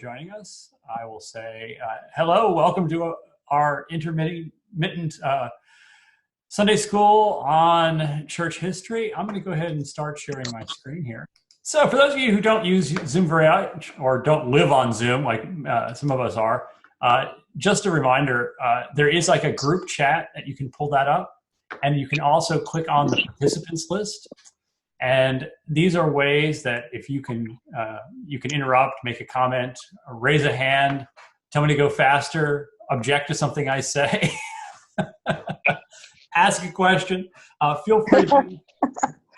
joining us. I will say hello, welcome to our intermittent Sunday school on church history. I'm going to go ahead and start sharing my screen here. So for those of you who don't use Zoom very much or don't live on Zoom like some of us are, just a reminder, there is like a group chat that you can pull that up, and you can also click on the participants list. And these are ways that if you can interrupt, make a comment, raise a hand, tell me to go faster, object to something I say, ask a question. Feel free to,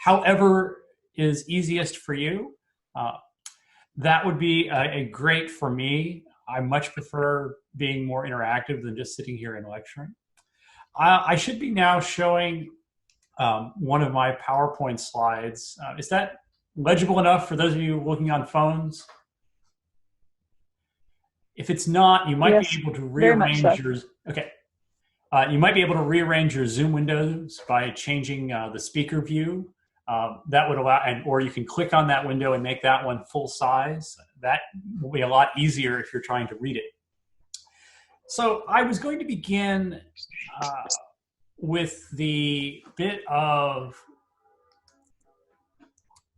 however is easiest for you. That would be a great for me. I much prefer being more interactive than just sitting here and lecturing. I should be now showing one of my PowerPoint slides. Is that legible enough for those of you looking on phones? If it's not, you might be able to rearrange yours. Okay. You might be able to rearrange your Zoom windows by changing the speaker view. That would allow, or you can click on that window and make that one full size. That will be a lot easier if you're trying to read it. So I was going to begin with the bit of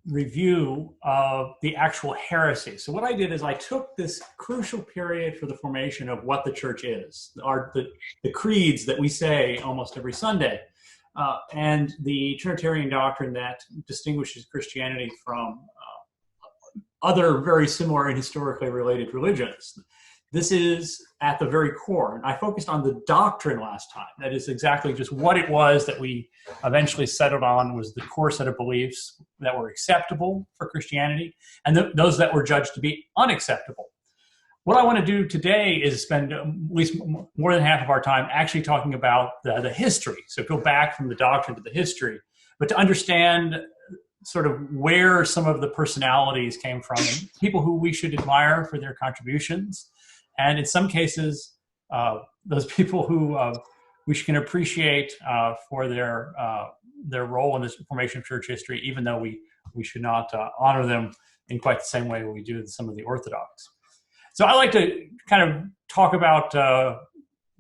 review of the actual heresy. So what I did is I took this crucial period for the formation of what the church is, the creeds that we say almost every Sunday, and the Trinitarian doctrine that distinguishes Christianity from other very similar and historically related religions. This is at the very core. And I focused on the doctrine last time. That is exactly just what it was that we eventually settled on, was the core set of beliefs that were acceptable for Christianity and those that were judged to be unacceptable. What I want to do today is spend at least more than half of our time actually talking about the history. So go back from the doctrine to the history, but to understand sort of where some of the personalities came from, and people who we should admire for their contributions. And in some cases, those people who we can appreciate for their role in this formation of church history, even though we should not honor them in quite the same way we do with some of the Orthodox. So I like to kind of talk about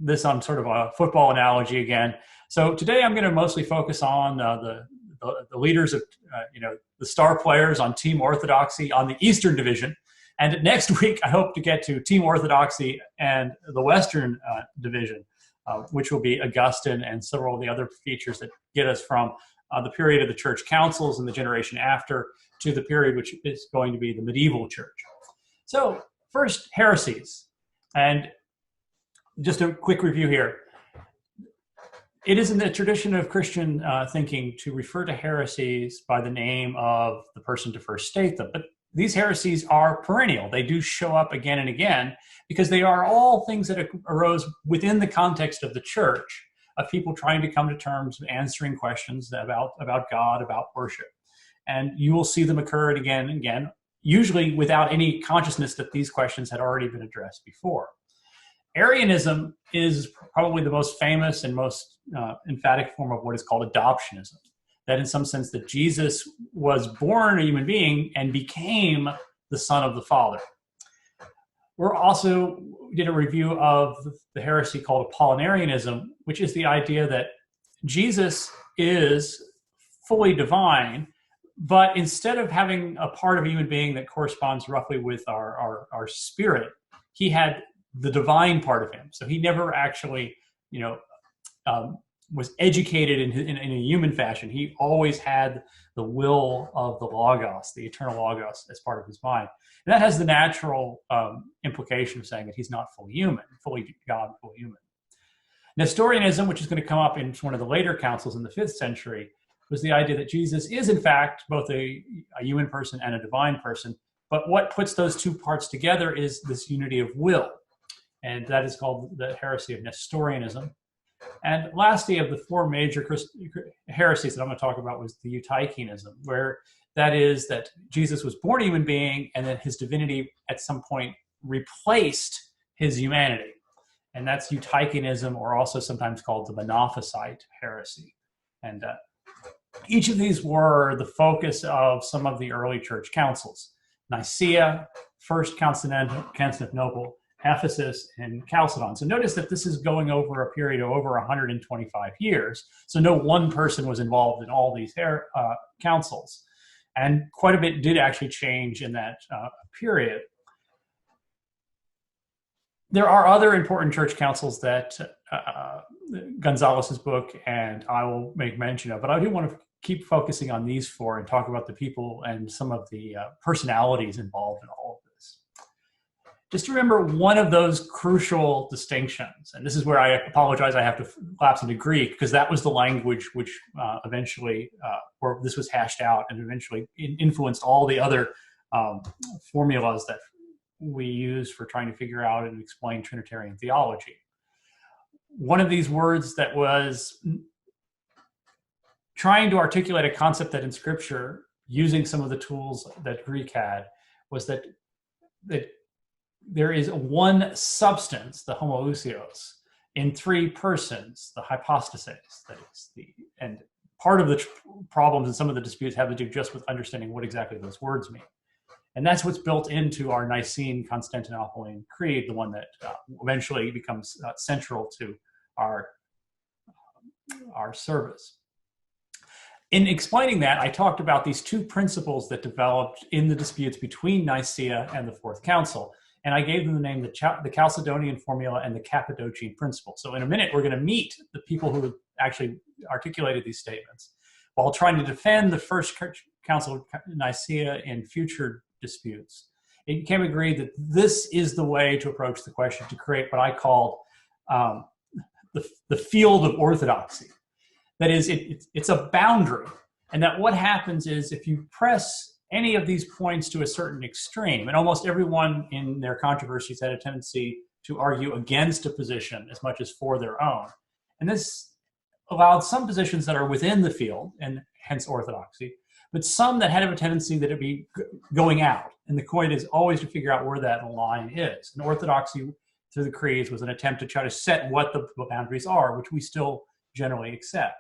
this on sort of a football analogy again. So today I'm going to mostly focus on the leaders of, the star players on Team Orthodoxy on the Eastern Division. And next week, I hope to get to Team Orthodoxy and the Western Division, which will be Augustine and several of the other features that get us from the period of the church councils and the generation after to the period which is going to be the medieval church. So first, heresies. And just a quick review here. It is in the tradition of Christian thinking to refer to heresies by the name of the person to first state them. But these heresies are perennial. They do show up again and again because they are all things that arose within the context of the church, of people trying to come to terms with answering questions about God, about worship. And you will see them occur again and again, usually without any consciousness that these questions had already been addressed before. Arianism is probably the most famous and most emphatic form of what is called adoptionism. That in some sense that Jesus was born a human being and became the Son of the Father. We're also did a review of the heresy called Apollinarianism, which is the idea that Jesus is fully divine, but instead of having a part of a human being that corresponds roughly with our spirit, he had the divine part of him. So he never actually, was educated in a human fashion. He always had the will of the Logos, the eternal Logos, as part of his mind. And that has the natural implication of saying that he's not fully human, fully God, fully human. Nestorianism, which is going to come up in one of the later councils in the 5th century, was the idea that Jesus is, in fact, both a human person and a divine person. But what puts those two parts together is this unity of will. And that is called the heresy of Nestorianism. And lastly, of the four major heresies that I'm going to talk about was the Eutychianism, where that is that Jesus was born a human being and then his divinity at some point replaced his humanity. And that's Eutychianism, or also sometimes called the Monophysite heresy. And each of these were the focus of some of the early church councils. Nicaea, first Constantinople, Ephesus, and Chalcedon. So notice that this is going over a period of over 125 years. So no one person was involved in all these councils. And quite a bit did actually change in that period. There are other important church councils that Gonzalez's book and I will make mention of, but I do want to keep focusing on these four and talk about the people and some of the personalities involved in all of this. Just remember one of those crucial distinctions, and this is where I apologize I have to lapse into Greek, because that was the language which eventually, or this was hashed out and eventually influenced all the other formulas that we use for trying to figure out and explain Trinitarian theology. One of these words that was trying to articulate a concept that in Scripture, using some of the tools that Greek had, was that there is one substance, the homoousios, in three persons, the hypostases. That is and part of the problems and some of the disputes have to do just with understanding what exactly those words mean. And that's what's built into our Nicene Constantinopolitan Creed, the one that eventually becomes central to our service. In explaining that, I talked about these two principles that developed in the disputes between Nicaea and the Fourth Council. And I gave them the name, the Chalcedonian formula and the Cappadocian principle. So in a minute, we're going to meet the people who actually articulated these statements while trying to defend the First Council of Nicaea in future disputes. It became agreed that this is the way to approach the question, to create what I called the field of orthodoxy. That is, it's a boundary, and that what happens is if you press any of these points to a certain extreme, and almost everyone in their controversies had a tendency to argue against a position as much as for their own. And this allowed some positions that are within the field, and hence orthodoxy, but some that had a tendency that it'd be going out. And the point is always to figure out where that line is. And orthodoxy through the creeds was an attempt to try to set what the boundaries are, which we still generally accept.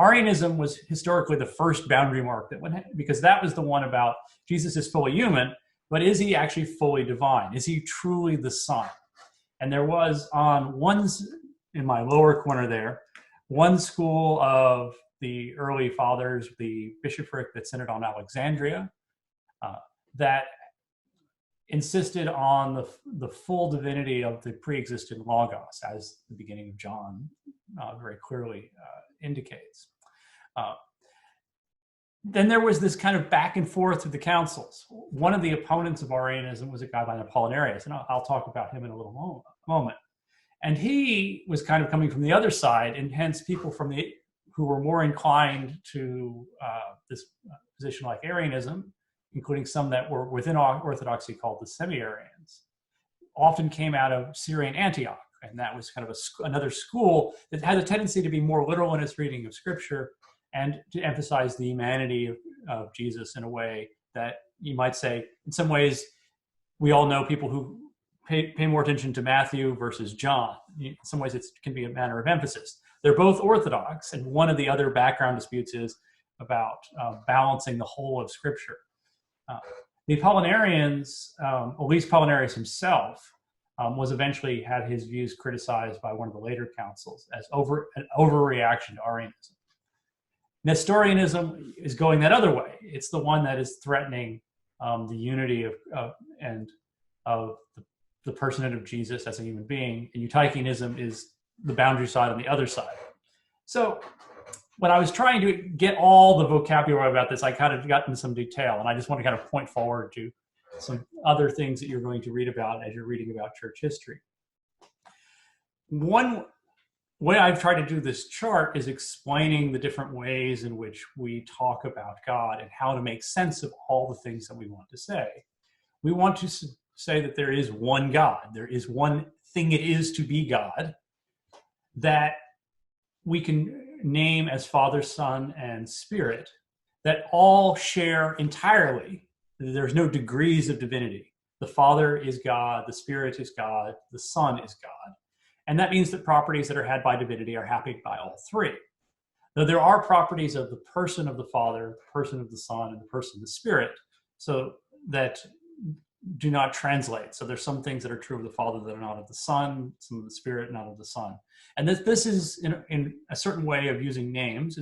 Arianism was historically the first boundary mark that went, because that was the one about Jesus is fully human, but is he actually fully divine? Is he truly the Son? And there was on in my lower corner there, one school of the early fathers, the bishopric that centered on Alexandria, that insisted on the full divinity of the pre-existent Logos, as the beginning of John very clearly indicates. Then there was this kind of back and forth through the councils. One of the opponents of Arianism was a guy by Apollinarius, and I'll talk about him in a little moment. And he was kind of coming from the other side, and hence people who were more inclined to this position like Arianism, including some that were within Orthodoxy called the Semi-Arians, often came out of Syrian Antioch. And that was kind of another school that had a tendency to be more literal in its reading of Scripture and to emphasize the humanity of Jesus in a way that you might say, in some ways, we all know people who pay more attention to Matthew versus John. In some ways, it can be a matter of emphasis. They're both Orthodox, and one of the other background disputes is about balancing the whole of Scripture. The Apollinarians, at least Apollinarius himself, was eventually had his views criticized by one of the later councils as an overreaction to Arianism. Nestorianism is going that other way. It's the one that is threatening the unity of the personhood of Jesus as a human being, and Eutychianism is the boundary side on the other side. So when I was trying to get all the vocabulary about this, I kind of got into some detail, and I just want to kind of point forward to some other things that you're going to read about as you're reading about church history. One way I've tried to do this chart is explaining the different ways in which we talk about God and how to make sense of all the things that we want to say. We want to say that there is one God. There is one thing it is to be God that we can name as Father, Son, and Spirit, that all share entirely. There's no degrees of divinity. The Father is God, the Spirit is God, the Son is God. And that means that properties that are had by divinity are happened by all three. Though there are properties of the person of the Father, person of the Son, and the person of the Spirit, so that do not translate. So there's some things that are true of the Father that are not of the Son, some of the Spirit, not of the Son. And this is, in a certain way of using names,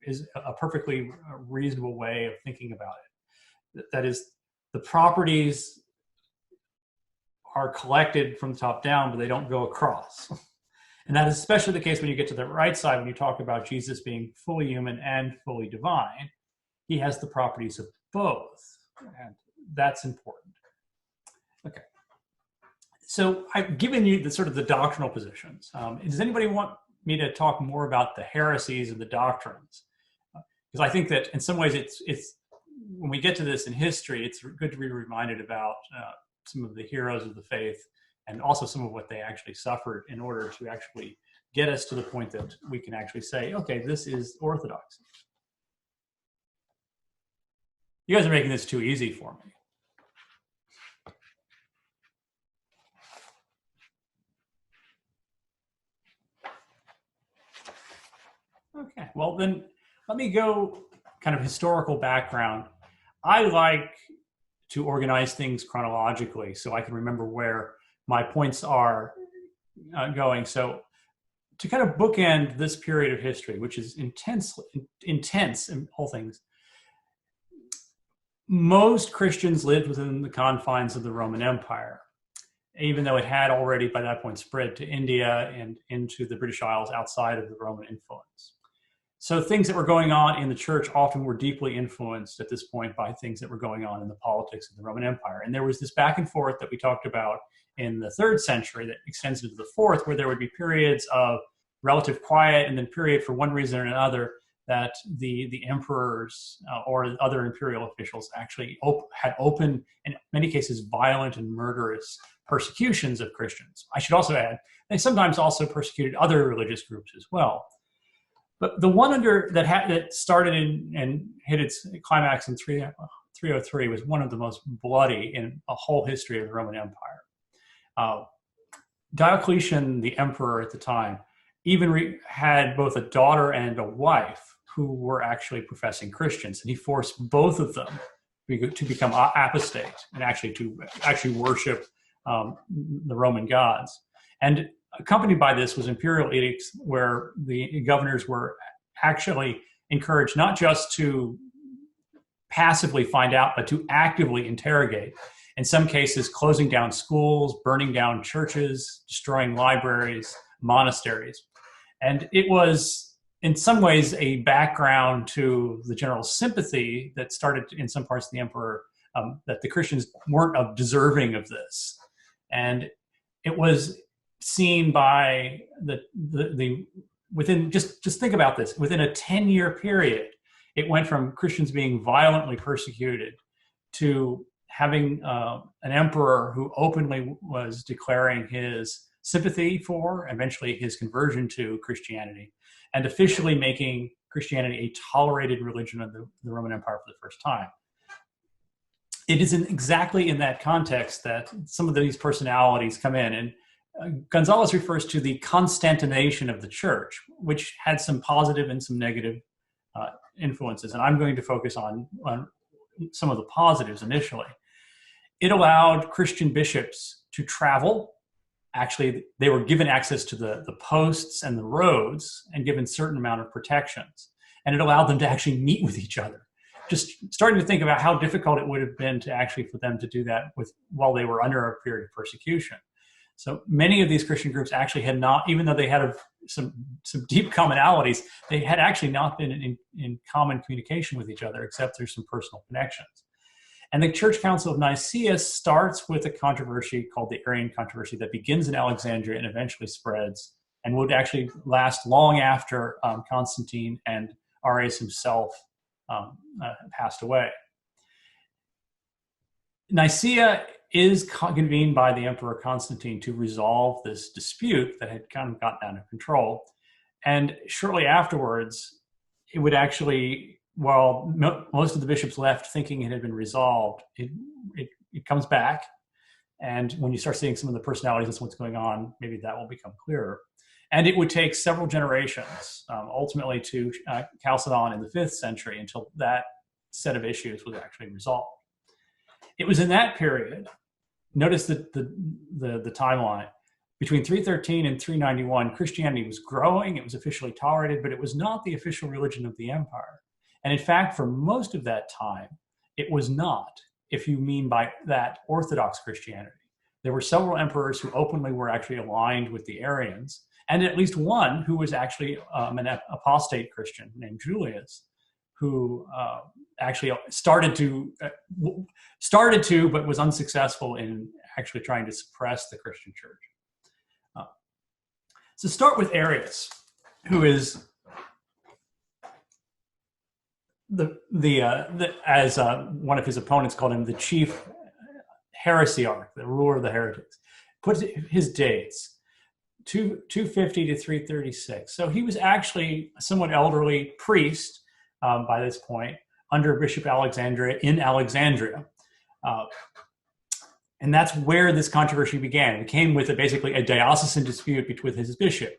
is a perfectly reasonable way of thinking about it. That is, the properties are collected from the top down, but they don't go across. And that is especially the case when you get to the right side, when you talk about Jesus being fully human and fully divine. He has the properties of both, and that's important. Okay. So I've given you the sort of the doctrinal positions. Does anybody want me to talk more about the heresies and the doctrines? Because I think that in some ways it's when we get to this in history, it's good to be reminded about some of the heroes of the faith, and also some of what they actually suffered in order to actually get us to the point that we can actually say, okay, this is orthodoxy. You guys are making this too easy for me. Okay, well then let me go kind of historical background. I like to organize things chronologically so I can remember where my points are going. So to kind of bookend this period of history, which is intense in all things, most Christians lived within the confines of the Roman Empire, even though it had already by that point spread to India and into the British Isles outside of the Roman influence. So things that were going on in the church often were deeply influenced at this point by things that were going on in the politics of the Roman Empire. And there was this back and forth that we talked about in the 3rd century that extends into the 4th, where there would be periods of relative quiet and then period for one reason or another that the emperors or other imperial officials actually had open, in many cases, violent and murderous persecutions of Christians. I should also add, they sometimes also persecuted other religious groups as well. But the one that started and hit its climax in 303 was one of the most bloody in a whole history of the Roman Empire. Diocletian, the emperor at the time, even had both a daughter and a wife who were actually professing Christians, and he forced both of them to become apostate and actually worship the Roman gods. And accompanied by this was imperial edicts where the governors were actually encouraged not just to passively find out, but to actively interrogate. In some cases, closing down schools, burning down churches, destroying libraries, monasteries. And it was, in some ways, a background to the general sympathy that started in some parts of the emperor, that the Christians weren't deserving of this. And it was seen by within, just think about this, within a 10-year period, it went from Christians being violently persecuted to having an emperor who openly was declaring his sympathy for, eventually his conversion to Christianity, and officially making Christianity a tolerated religion of the Roman Empire for the first time. It is exactly in that context that some of these personalities come in, and Gonzalez refers to the Constantination of the church, which had some positive and some negative influences. And I'm going to focus on some of the positives initially. It allowed Christian bishops to travel. Actually, they were given access to the posts and the roads and given certain amount of protections. And it allowed them to actually meet with each other. Just starting to think about how difficult it would have been to actually for them to do that while they were under a period of persecution. So many of these Christian groups actually had not, even though they had some deep commonalities, they had actually not been in common communication with each other except through some personal connections. And the Church Council of Nicaea starts with a controversy called the Arian controversy that begins in Alexandria and eventually spreads and would actually last long after Constantine and Arius himself passed away. Nicaea is convened by the Emperor Constantine to resolve this dispute that had kind of gotten out of control. And shortly afterwards, it would actually, while most of the bishops left thinking it had been resolved, it comes back. And when you start seeing some of the personalities and what's going on, maybe that will become clearer. And it would take several generations, ultimately to Chalcedon in the 5th century, until that set of issues was actually resolved. It was in that period notice the timeline. Between 313 and 391, Christianity was growing. It was officially tolerated, but it was not the official religion of the empire. And in fact, for most of that time, it was not, if you mean by that Orthodox Christianity. There were several emperors who openly were actually aligned with the Arians, and at least one who was actually an apostate Christian named Julius, who actually started to, but was unsuccessful in actually trying to suppress the Christian church. So start with Arius, who is as one of his opponents called him, the chief heresiarch, the ruler of the heretics. Put his dates, 250 to 336. So he was actually a somewhat elderly priest by this point under Bishop Alexandria in Alexandria. And that's where this controversy began. It came with basically a diocesan dispute with his bishop.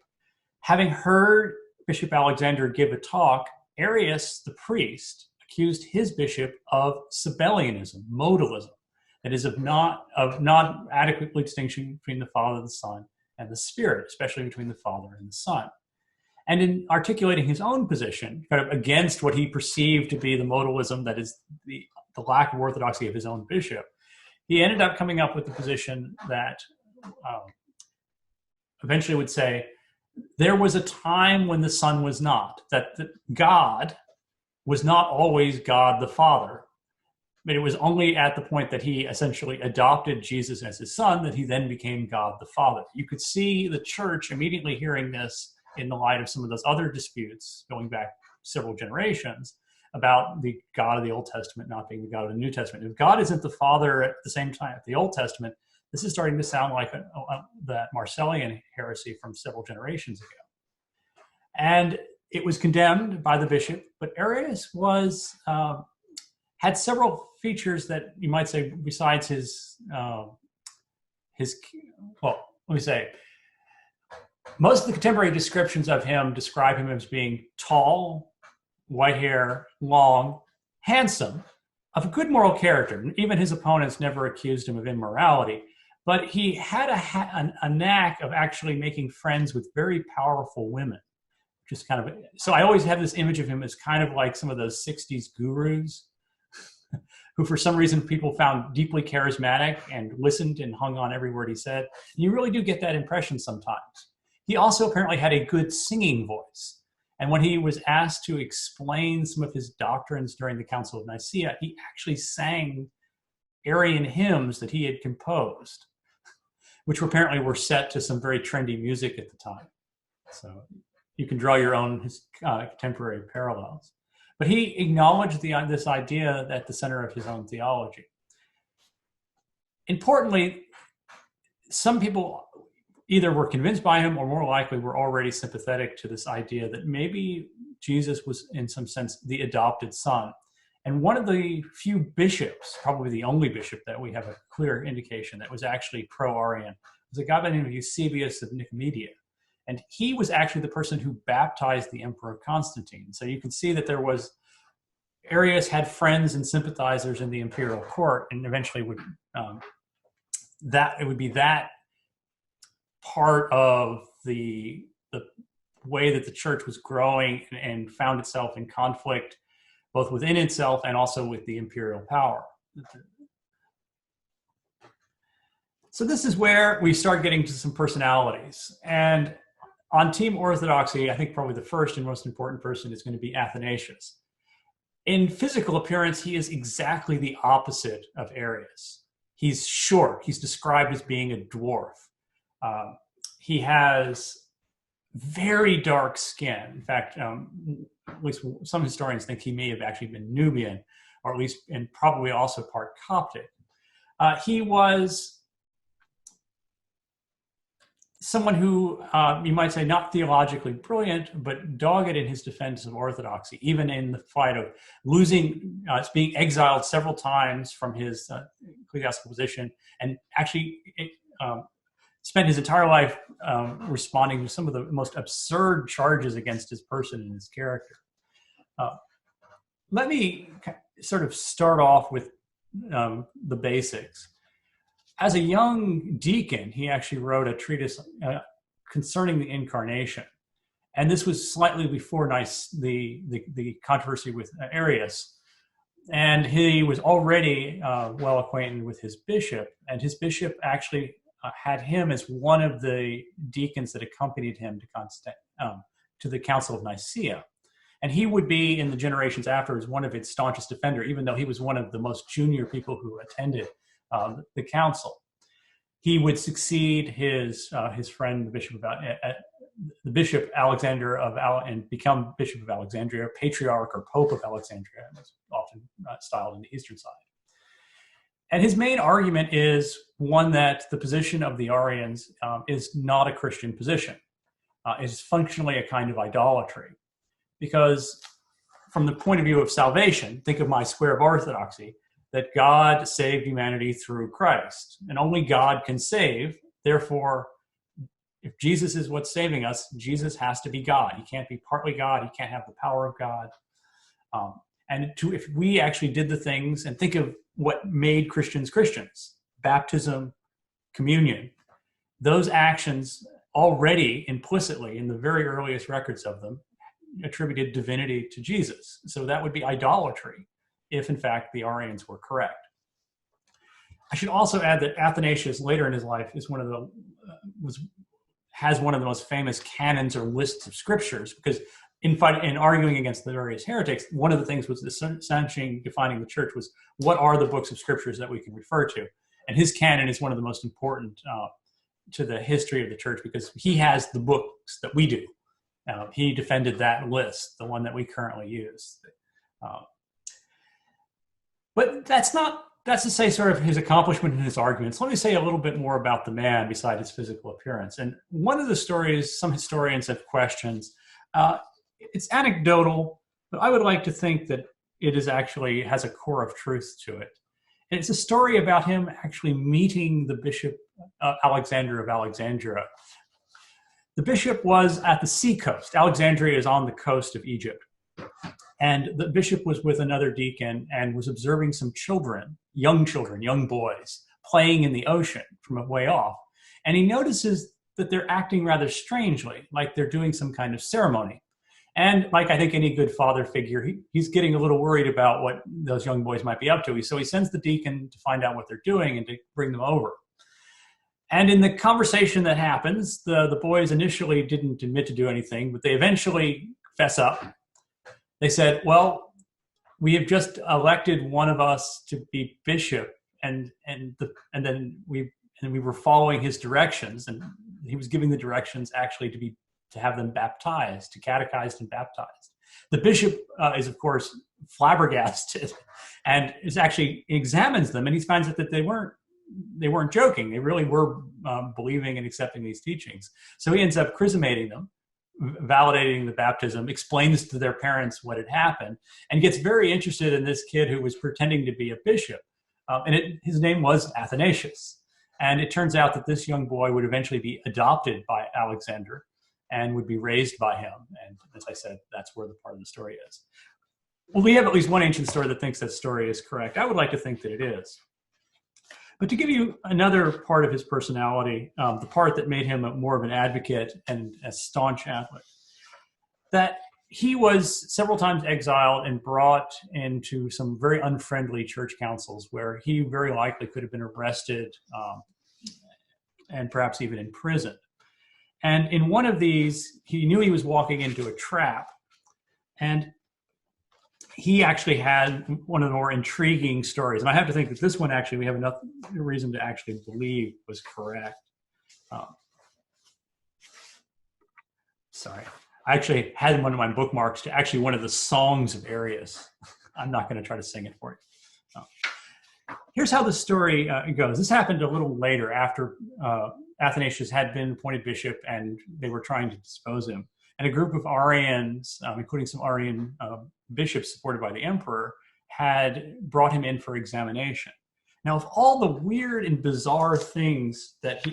Having heard Bishop Alexander give a talk, Arius, the priest, accused his bishop of Sabellianism, modalism, that is, of not adequately distinction between the Father, the Son, and the Spirit, especially between the Father and the Son. And in articulating his own position, kind of against what he perceived to be the modalism, that is, the lack of orthodoxy of his own bishop, he ended up coming up with the position that eventually would say, there was a time when the Son was not, that God was not always God the Father, but it was only at the point that he essentially adopted Jesus as his Son that he then became God the Father. You could see the church immediately hearing this in the light of some of those other disputes going back several generations about the God of the Old Testament not being the God of the New Testament. If God isn't the Father at the same time at the Old Testament, this is starting to sound like that Marcellian heresy from several generations ago. And it was condemned by the bishop, but Arius had several features that you might say, besides most of the contemporary descriptions of him describe him as being tall, white hair, long, handsome, of good moral character. Even his opponents never accused him of immorality, but he had a knack of actually making friends with very powerful women. Just kind of, so I always have this image of him as kind of like some of those 60s gurus who for some reason people found deeply charismatic and listened and hung on every word he said. And you really do get that impression sometimes. He also apparently had a good singing voice. And when he was asked to explain some of his doctrines during the Council of Nicaea, he actually sang Arian hymns that he had composed, which apparently were set to some very trendy music at the time. So you can draw your own contemporary parallels. But he acknowledged this idea at the center of his own theology. Importantly, some people either were convinced by him or more likely were already sympathetic to this idea that maybe Jesus was in some sense the adopted son. And one of the few bishops, probably the only bishop that we have a clear indication that was actually pro-Arian, was a guy by the name of Eusebius of Nicomedia. And he was actually the person who baptized the Emperor Constantine. So you can see that Arius had friends and sympathizers in the imperial court, and eventually it would be that part of the way that the church was growing and found itself in conflict, both within itself and also with the imperial power. So this is where we start getting to some personalities. And on Team Orthodoxy, I think probably the first and most important person is going to be Athanasius. In physical appearance, he is exactly the opposite of Arius. He's short. He's described as being a dwarf. He has very dark skin. In fact, at least some historians think he may have actually been Nubian, or at least, and probably also part Coptic. He was someone who, you might say, not theologically brilliant, but dogged in his defense of orthodoxy, even in the fight of being exiled several times from his ecclesiastical position, and actually spent his entire life responding to some of the most absurd charges against his person and his character. Let me sort of start off with the basics. as a young deacon, he actually wrote a treatise concerning the incarnation. And this was slightly before the controversy with Arius. And he was already well acquainted with his bishop. And his bishop actually had him as one of the deacons that accompanied him to the Council of Nicaea. And he would be, in the generations afterwards, one of its staunchest defender, even though he was one of the most junior people who attended the council. He would succeed his friend, the Bishop Alexander and become Bishop of Alexandria, Patriarch or Pope of Alexandria, as often styled in the Eastern side. And his main argument is one that the position of the Arians is not a Christian position. It is functionally a kind of idolatry. Because from the point of view of salvation, think of my square of orthodoxy, that God saved humanity through Christ, and only God can save. Therefore, if Jesus is what's saving us, Jesus has to be God. He can't be partly God. He can't have the power of God. If we actually did the things, and think of what made Christians Christians, baptism, communion, those actions already implicitly in the very earliest records of them attributed divinity to Jesus. So that would be idolatry if, in fact, the Arians were correct. I should also add that Athanasius, later in his life, has one of the most famous canons or lists of scriptures, because in arguing against the various heretics, one of the things was essentially defining the church was, what are the books of scriptures that we can refer to? And his canon is one of the most important to the history of the church, because he has the books that we do. He defended that list, the one that we currently use. But that's to say sort of his accomplishment in his arguments. Let me say a little bit more about the man beside his physical appearance. And one of the stories some historians have questions, it's anecdotal, but I would like to think that it is actually has a core of truth to it. And it's a story about him actually meeting the Bishop Alexander of Alexandria. The bishop was at the seacoast. Alexandria is on the coast of Egypt. And the bishop was with another deacon and was observing some children, young boys, playing in the ocean from a way off. And he notices that they're acting rather strangely, like they're doing some kind of ceremony. And like I think any good father figure, he's getting a little worried about what those young boys might be up to. So he sends the deacon to find out what they're doing and to bring them over. And in the conversation that happens, the boys initially didn't admit to do anything, but they eventually fess up. They said, well, we have just elected one of us to be bishop, and then we were following his directions, and he was giving the directions actually to have them baptized, to catechized and baptized. The bishop is, of course, flabbergasted, and actually examines them, and he finds out that they weren't joking. They really were believing and accepting these teachings. So he ends up chrismating them, validating the baptism, explains to their parents what had happened, and gets very interested in this kid who was pretending to be a bishop. His name was Athanasius. And it turns out that this young boy would eventually be adopted by Alexander and would be raised by him. And as I said, that's where the part of the story is. Well, we have at least one ancient story that thinks that story is correct. I would like to think that it is. But to give you another part of his personality, the part that made him more of an advocate and a staunch Catholic, that he was several times exiled and brought into some very unfriendly church councils where he very likely could have been arrested and perhaps even imprisoned. And in one of these, he knew he was walking into a trap, and he actually had one of the more intriguing stories. And I have to think that this one actually we have enough reason to actually believe was correct. Sorry. I actually had one of my bookmarks to actually one of the songs of Arius. I'm not going to try to sing it for you. Here's how the story goes. This happened a little later after Athanasius had been appointed bishop and they were trying to dispose him. And a group of Arians, including some Arian bishops supported by the emperor, had brought him in for examination. Now, of all the weird and bizarre things that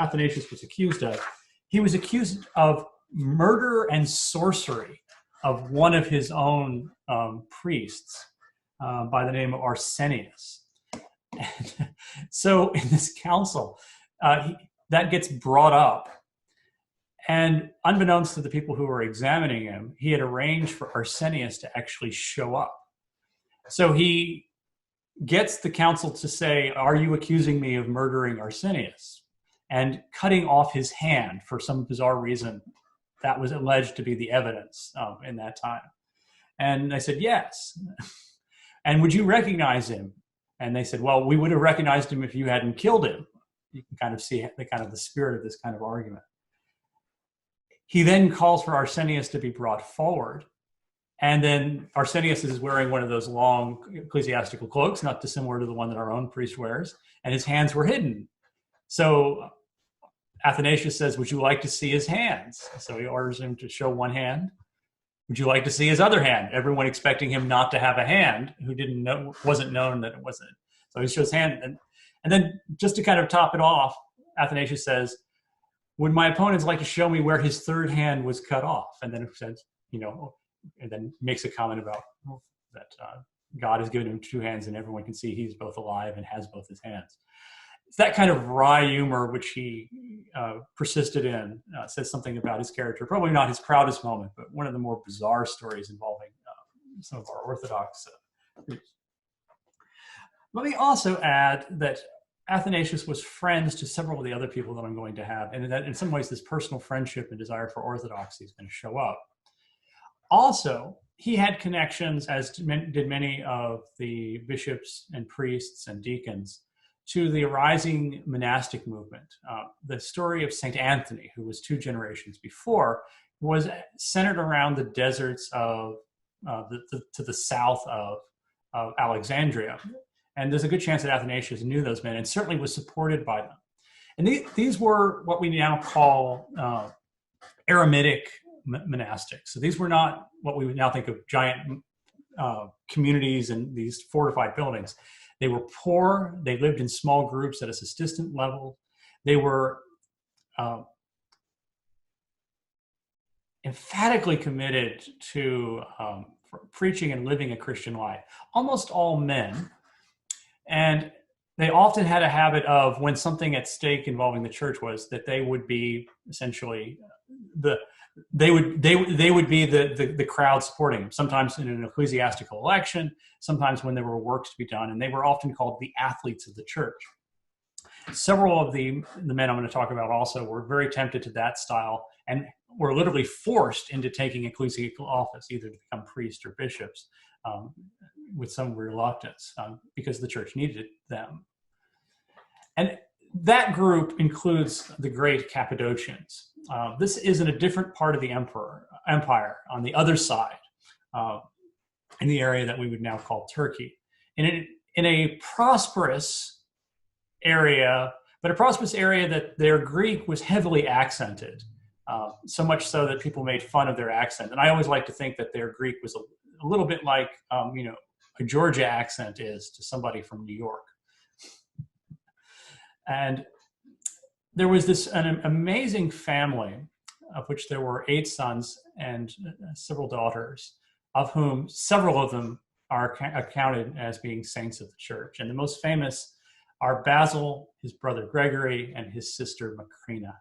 Athanasius was accused of, he was accused of murder and sorcery of one of his own priests by the name of Arsenius. And so in this council, that gets brought up. And unbeknownst to the people who were examining him, he had arranged for Arsenius to actually show up. So he gets the council to say, "Are you accusing me of murdering Arsenius?" And cutting off his hand for some bizarre reason that was alleged to be the evidence in that time. And I said, "Yes." "And would you recognize him?" And they said, "Well, we would have recognized him if you hadn't killed him." You can kind of see the spirit of this kind of argument. He then calls for Arsenius to be brought forward. And then Arsenius is wearing one of those long ecclesiastical cloaks, not dissimilar to the one that our own priest wears, and his hands were hidden. So Athanasius says, "Would you like to see his hands?" So he orders him to show one hand. "Would you like to see his other hand?" Everyone expecting him not to have a hand, who wasn't known that it wasn't. So he shows hand. And then just to kind of top it off, Athanasius says, "Would my opponents like to show me where his third hand was cut off?" And then it says, and then makes a comment about that God has given him two hands and everyone can see he's both alive and has both his hands. It's that kind of wry humor which he persisted in, says something about his character. Probably not his proudest moment, but one of the more bizarre stories involving some of our Orthodox priests. Let me also add that Athanasius was friends to several of the other people that I'm going to have, and that in some ways this personal friendship and desire for orthodoxy is going to show up. Also, he had connections, as did many of the bishops and priests and deacons, to the arising monastic movement. The story of St. Anthony, who was 2 generations before, was centered around the deserts of to the south of Alexandria. And there's a good chance that Athanasius knew those men and certainly was supported by them. And these were what we now call eremitic monastics. So these were not what we would now think of giant communities and these fortified buildings. They were poor. They lived in small groups at a subsistent level. They were emphatically committed to preaching and living a Christian life. Almost all men. And they often had a habit of, when something at stake involving the church was, that they would be essentially they would be the crowd supporting them, sometimes in an ecclesiastical election, sometimes when there were works to be done, and they were often called the athletes of the church. Several of the men I'm going to talk about also were very tempted to that style and were literally forced into taking ecclesiastical office, either to become priests or bishops, with some reluctance, because the church needed them. And that group includes the great Cappadocians. This is in a different part of the empire, on the other side, in the area that we would now call Turkey. In a prosperous area, but a prosperous area that their Greek was heavily accented, so much so that people made fun of their accent. And I always like to think that their Greek was a little bit like, a Georgia accent is to somebody from New York. And there was an amazing family, of which there were 8 sons and several daughters, of whom several of them are accounted as being saints of the church. And the most famous are Basil, his brother Gregory, and his sister Macrina.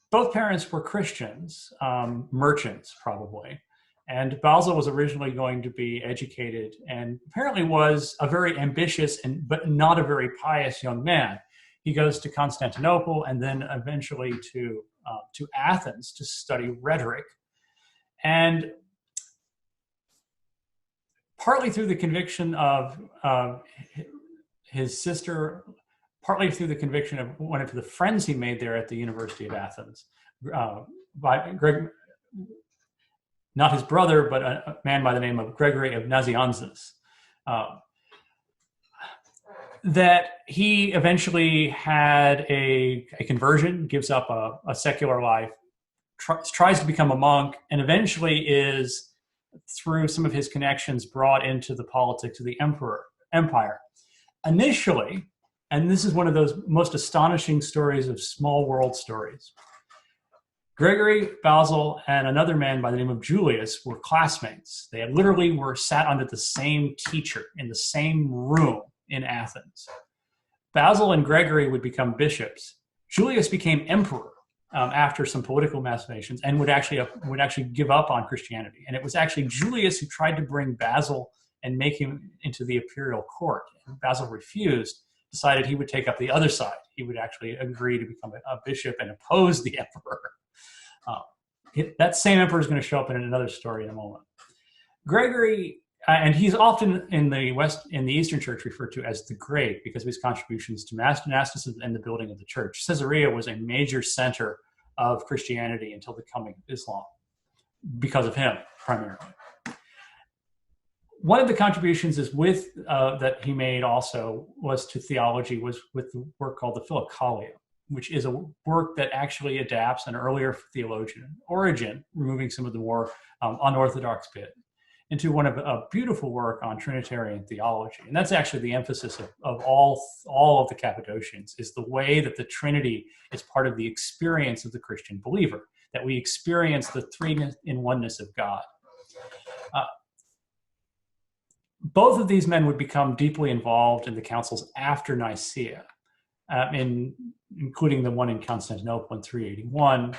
Both parents were Christians, merchants probably. And Basil was originally going to be educated and apparently was a very ambitious but not a very pious young man. He goes to Constantinople and then eventually to Athens to study rhetoric. And partly through the conviction of his sister, partly through the conviction of one of the friends he made there at the University of Athens, by not his brother, but a man by the name of Gregory of Nazianzus, that he eventually had a conversion, gives up a secular life, tries to become a monk, and eventually is, through some of his connections, brought into the politics of the empire. Initially, and this is one of those most astonishing stories of small world stories, Gregory, Basil, and another man by the name of Julius were classmates. They had literally were sat under the same teacher in the same room in Athens. Basil and Gregory would become bishops. Julius became emperor after some political machinations and would actually give up on Christianity. And it was actually Julius who tried to bring Basil and make him into the imperial court. And Basil refused, decided he would take up the other side. He would actually agree to become a bishop and oppose the emperor. That same emperor is going to show up in another story in a moment. Gregory, and he's often in the Eastern Church referred to as the Great because of his contributions to monasticism and the building of the church. Caesarea was a major center of Christianity until the coming of Islam, because of him primarily. One of the contributions that he made also was to theology, was with the work called the Philokalia, which is a work that actually adapts an earlier theologian, Origen, removing some of the more unorthodox bit, into a beautiful work on Trinitarian theology. And that's actually the emphasis of all of the Cappadocians, is the way that the Trinity is part of the experience of the Christian believer, that we experience the threeness in oneness of God. Both of these men would become deeply involved in the councils after Nicaea, including the one in Constantinople in 381,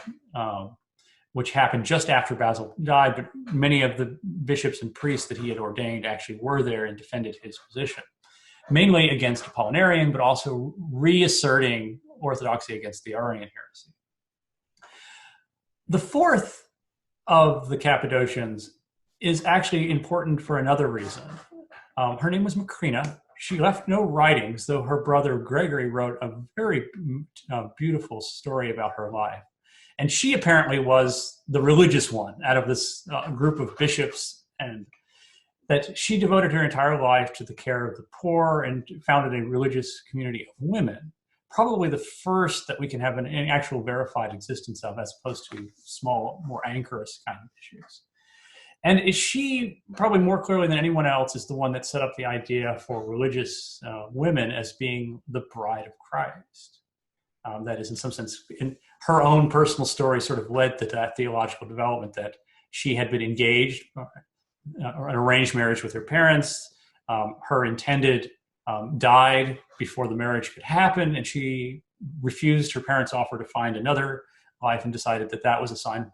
which happened just after Basil died, but many of the bishops and priests that he had ordained actually were there and defended his position, mainly against Apollinarian, but also reasserting orthodoxy against the Arian heresy. The fourth of the Cappadocians is actually important for another reason. Her name was Macrina. She left no writings, though her brother Gregory wrote a very beautiful story about her life. And she apparently was the religious one out of this group of bishops, and that she devoted her entire life to the care of the poor and founded a religious community of women, probably the first that we can have an actual verified existence of, as opposed to small, more anchorous kind of issues. And she, probably more clearly than anyone else, is the one that set up the idea for religious women as being the bride of Christ. That is, in some sense, in her own personal story sort of led to that theological development, that she had been engaged, an arranged marriage with her parents. Her intended died before the marriage could happen, and she refused her parents' offer to find another life and decided that that was a sign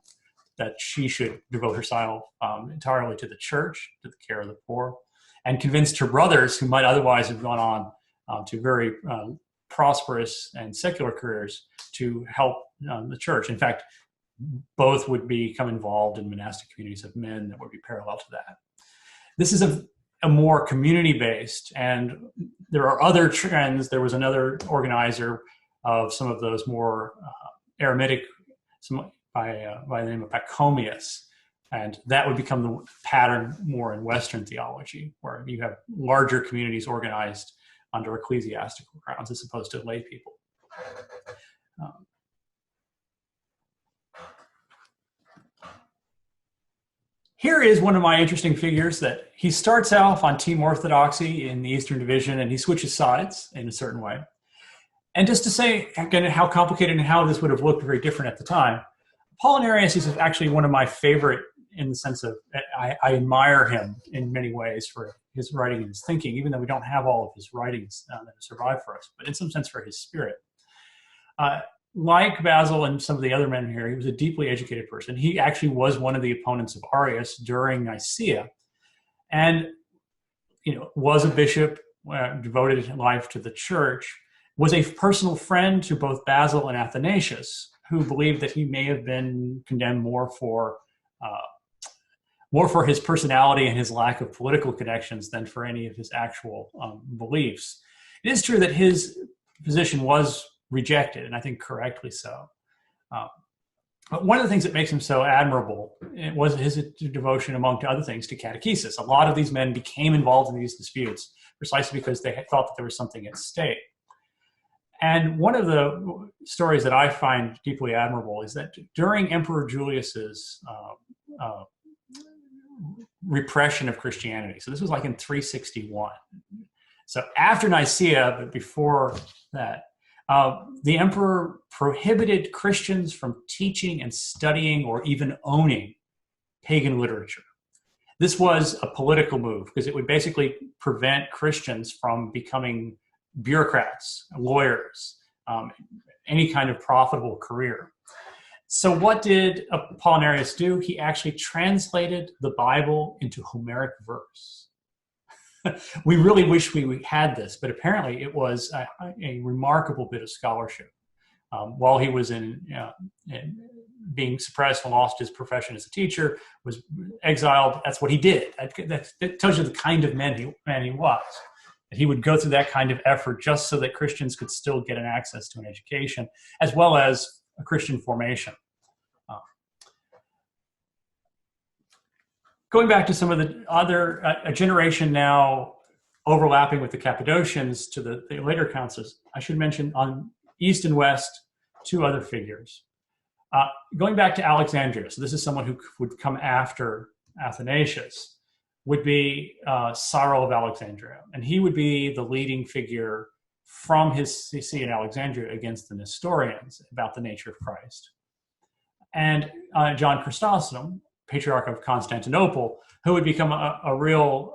that she should devote herself entirely to the church, to the care of the poor, and convinced her brothers, who might otherwise have gone on to very prosperous and secular careers, to help the church. In fact, both would become involved in monastic communities of men that would be parallel to that. This is a more community-based, and there are other trends. There was another organizer of some of those more eremitic, by the name of Pachomius, and that would become the pattern more in Western theology, where you have larger communities organized under ecclesiastical grounds as opposed to lay people. Here is one of my interesting figures, that he starts off on Team Orthodoxy in the Eastern Division, and he switches sides in a certain way. And just to say, again, how complicated and how this would have looked very different at the time, Apollinarius is actually one of my favorite, in the sense of I admire him in many ways for his writing and his thinking, even though we don't have all of his writings that have survived for us, but in some sense for his spirit. Like Basil and some of the other men here, he was a deeply educated person. He actually was one of the opponents of Arius during Nicaea, and was a bishop, devoted his life to the church, was a personal friend to both Basil and Athanasius, who believed that he may have been condemned more for his personality and his lack of political connections than for any of his actual beliefs. It is true that his position was rejected, and I think correctly so. But one of the things that makes him so admirable was his devotion, among other things, to catechesis. A lot of these men became involved in these disputes precisely because they thought that there was something at stake. And one of the stories that I find deeply admirable is that during Emperor Julius's repression of Christianity, so this was like in 361. So after Nicaea, but before that, The emperor prohibited Christians from teaching and studying or even owning pagan literature. This was a political move because it would basically prevent Christians from becoming bureaucrats, lawyers, any kind of profitable career. So what did Apollinarius do? He actually translated the Bible into Homeric verse. We really wish we had this, but apparently it was a remarkable bit of scholarship. While he was in being suppressed and lost his profession as a teacher, was exiled, that's what he did. That tells you the kind of man he was. That he would go through that kind of effort just so that Christians could still get an access to an education, as well as a Christian formation. Going back to some of the other, a generation now overlapping with the Cappadocians to the later councils, I should mention on East and West, two other figures. Going back to Alexandria, so this is someone who would come after Athanasius, would be Cyril of Alexandria. And he would be the leading figure from his see in Alexandria against the Nestorians about the nature of Christ. And John Chrysostom, Patriarch of Constantinople, who would become a real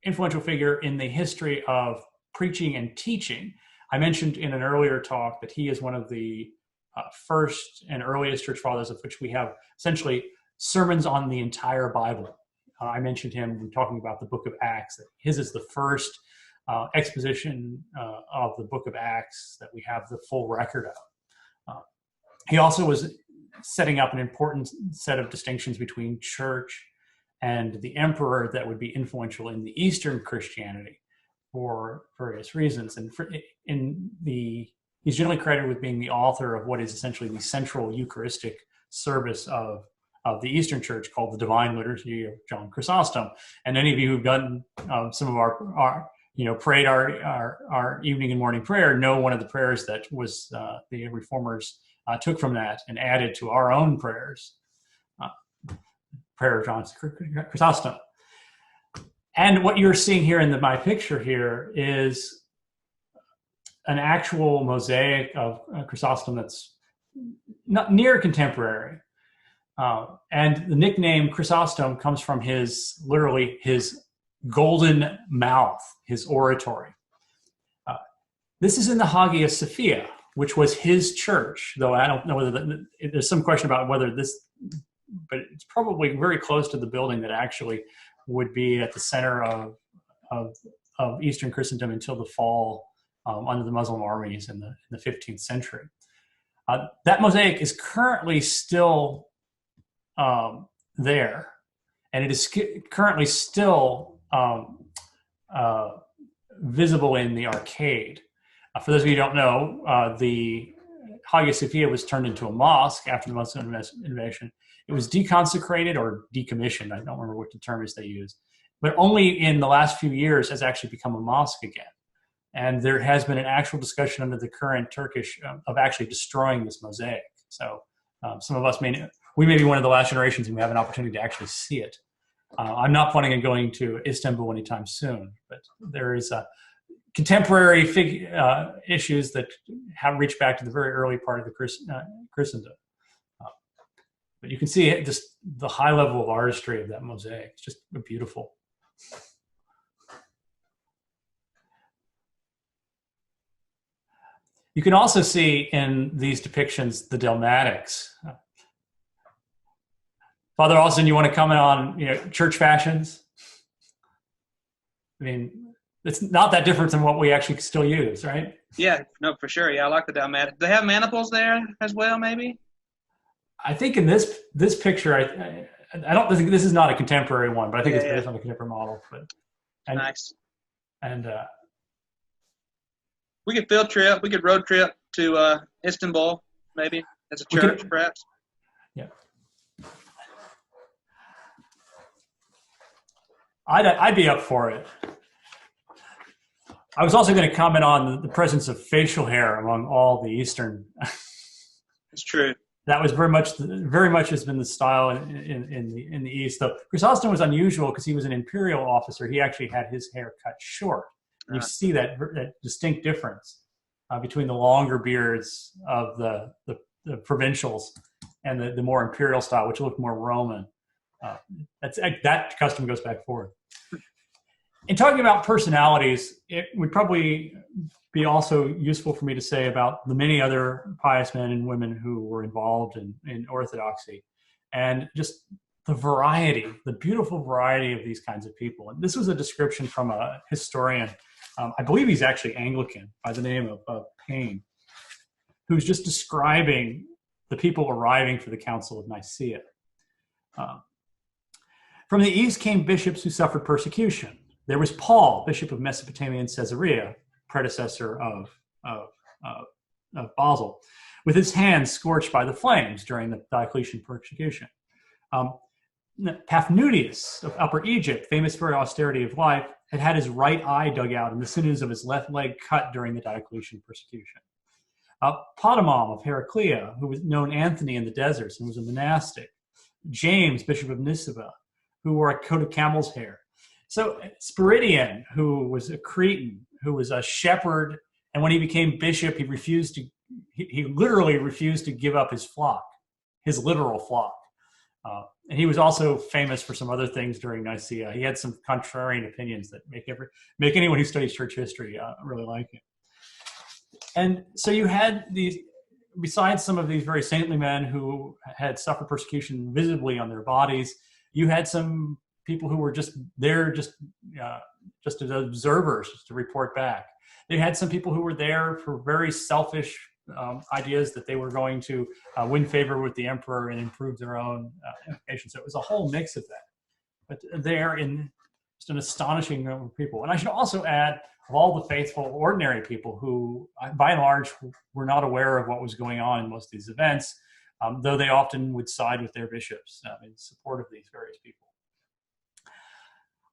influential figure in the history of preaching and teaching. I mentioned in an earlier talk that he is one of the first and earliest church fathers of which we have essentially sermons on the entire Bible. I mentioned him when talking about the book of Acts, that his is the first exposition of the book of Acts that we have the full record of. He also was setting up an important set of distinctions between church and the emperor that would be influential in the Eastern Christianity for various reasons. And he's generally credited with being the author of what is essentially the central Eucharistic service of the Eastern Church, called the Divine Liturgy of John Chrysostom. And any of you who've done some of our prayed our evening and morning prayer know one of the prayers that was the reformers took from that and added to our own prayers. Prayer of John Chrysostom. And what you're seeing here in my picture here is an actual mosaic of Chrysostom that's not near contemporary. And the nickname Chrysostom comes from literally his golden mouth, his oratory. This is in the Hagia Sophia, which was his church, though I don't know whether there's some question about whether but it's probably very close to the building that actually would be at the center of Eastern Christendom until the fall under the Muslim armies in the 15th century. That mosaic is currently still there, and it is currently still visible in the arcade. For those of you who don't know, the Hagia Sophia was turned into a mosque after the Muslim invasion. It was deconsecrated or decommissioned. I don't remember what the term is they use. But only in the last few years has actually become a mosque again. And there has been an actual discussion under the current Turkish of actually destroying this mosaic. So some of us may be one of the last generations who have an opportunity to actually see it. I'm not planning on going to Istanbul anytime soon, but there is contemporary issues that have reached back to the very early part of the Christendom. But you can see just the high level of artistry of that mosaic. It's just beautiful. You can also see in these depictions the dalmatics. Father Austin, you want to comment on church fashions? I mean, it's not that different than what we actually still use, right? Yeah, no, for sure. Yeah, I like the dalmatics. Do they have maniples there as well, maybe? I think in this picture, I don't think this is not a contemporary one, but I think it's based on a contemporary model. Nice. And we could field trip. We could road trip to Istanbul, maybe as a church, perhaps. Yeah. I'd be up for it. I was also going to comment on the presence of facial hair among all the Eastern. It's true. That was very much has been the style in the East. Though Chrysostom was unusual because he was an imperial officer. He actually had his hair cut short. You see that distinct difference between the longer beards of the provincials and the more imperial style, which looked more Roman. That custom goes back forward. In talking about personalities, it would probably be also useful for me to say about the many other pious men and women who were involved in Orthodoxy, and just the variety, the beautiful variety of these kinds of people. And this was a description from a historian, I believe he's actually Anglican, by the name of Payne, who's just describing the people arriving for the Council of Nicaea. From the east came bishops who suffered persecution. There was Paul, bishop of Mesopotamia and Caesarea, predecessor of Basil, with his hands scorched by the flames during the Diocletian persecution. Paphnutius of Upper Egypt, famous for austerity of life, had his right eye dug out and the sinews of his left leg cut during the Diocletian persecution. Potamon of Heraclea, who was known Anthony in the deserts and was a monastic. James, bishop of Nisibah, who wore a coat of camel's hair. So Spiridion, who was a Cretan, who was a shepherd, and when he became bishop, he literally refused to give up his flock, his literal flock. And he was also famous for some other things during Nicaea. He had some contrarian opinions that make anyone who studies church history really like him. And so you had these, besides some of these very saintly men who had suffered persecution visibly on their bodies, you had some people who were just there just as observers, just to report back. They had some people who were there for very selfish ideas that they were going to win favor with the emperor and improve their own education. So it was a whole mix of that. But they're in just an astonishing number of people. And I should also add, of all the faithful, ordinary people who, by and large, were not aware of what was going on in most of these events, though they often would side with their bishops in support of these various people.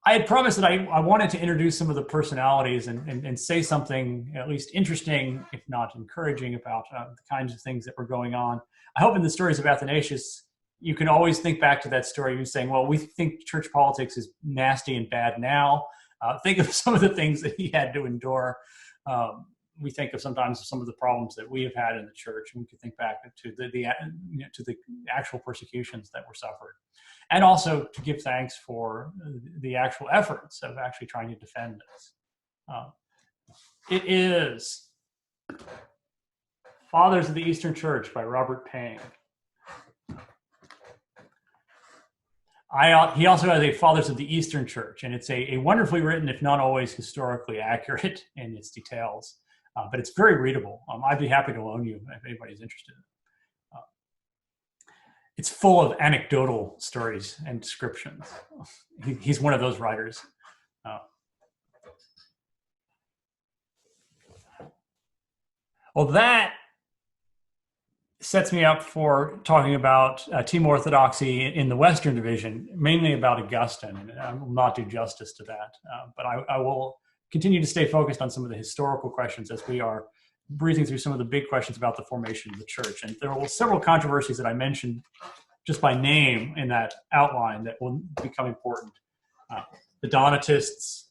I had promised that I wanted to introduce some of the personalities and say something at least interesting, if not encouraging, about the kinds of things that were going on. I hope in the stories of Athanasius, you can always think back to that story and saying, well, we think church politics is nasty and bad now. Think of some of the things that he had to endure. We think of sometimes some of the problems that we have had in the church, and we can think back to the actual persecutions that were suffered. And also to give thanks for the actual efforts of actually trying to defend this. It is Fathers of the Eastern Church by Robert Payne. He also has a Fathers of the Eastern Church, and it's a wonderfully written, if not always historically accurate in its details, but it's very readable. I'd be happy to loan you if anybody's interested. It's full of anecdotal stories and descriptions. He's one of those writers. Well, that sets me up for talking about team orthodoxy in the Western Division, mainly about Augustine, and I will not do justice to that. But I will continue to stay focused on some of the historical questions as we are breezing through some of the big questions about the formation of the church. And there were several controversies that I mentioned just by name in that outline that will become important. The Donatists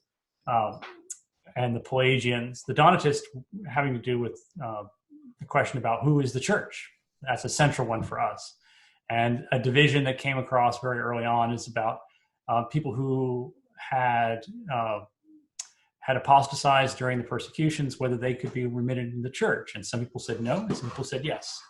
and the Pelagians. The Donatists having to do with the question about who is the church. That's a central one for us. And a division that came across very early on is about people who had apostatized during the persecutions, whether they could be remitted in the church. And some people said no, and some people said yes.